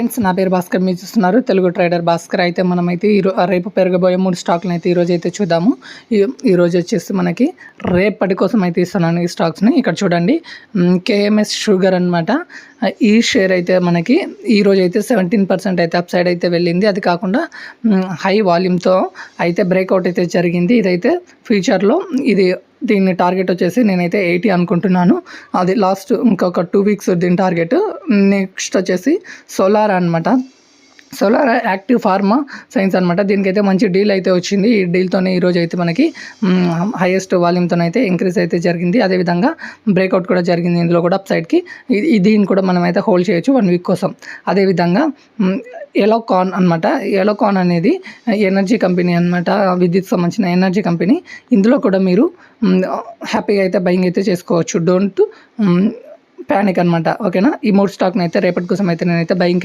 Friends, నా పేరు భాస్కర్. మీరు చూస్తున్నారు తెలుగు ట్రేడర్ భాస్కర్. అయితే మనమైతే రేపు పెరగబోయే 3 స్టాక్లను అయితే ఈరోజు అయితే చూద్దాము. ఈరోజు వచ్చేసి మనకి రేపటి కోసం అయితే ఇస్తున్నాను ఈ స్టాక్స్ని. ఇక్కడ చూడండి, కేఎంఎస్ షుగర్ అనమాట. ఈ షేర్ అయితే మనకి ఈరోజు అయితే 17% అయితే అప్ సైడ్ అయితే వెళ్ళింది. అది కాకుండా హై వాల్యూమ్తో అయితే బ్రేక్అవుట్ అయితే జరిగింది. ఇదైతే ఫ్యూచర్లో దీని టార్గెట్ వచ్చేసి నేనైతే 80 అనుకుంటున్నాను. అది లాస్ట్ ఇంకొక 2 వీక్స్ దీని టార్గెట్. నెక్స్ట్ వచ్చేసి సోలార్ అనమాట. సోలార్ యాక్టివ్ ఫార్మా సైన్స్ అనమాట. దీనికైతే మంచి డీల్ అయితే వచ్చింది. ఈ డీల్తోనే ఈరోజు అయితే మనకి హైయెస్ట్ వాల్యూమ్తోనైతే ఇంక్రీజ్ అయితే జరిగింది. అదేవిధంగా బ్రేక్అవుట్ కూడా జరిగింది. ఇందులో కూడా అప్ సైడ్కి దీన్ని కూడా మనమైతే హోల్డ్ చేయొచ్చు 1 వీక్ కోసం. అదేవిధంగా ఎలోకాన్ అనమాట. ఎలోకాన్ అనేది ఎనర్జీ కంపెనీ అనమాట, విద్యుత్ సంబంధించిన ఎనర్జీ కంపెనీ. ఇందులో కూడా మీరు హ్యాపీగా అయితే బయింగ్ అయితే చేసుకోవచ్చు. డోంట్ ప్యానిక్ అనమాట. ఓకేనా? ఈ 3 స్టాక్ని అయితే రేపటి కోసం అయితే నేనైతే బయింగ్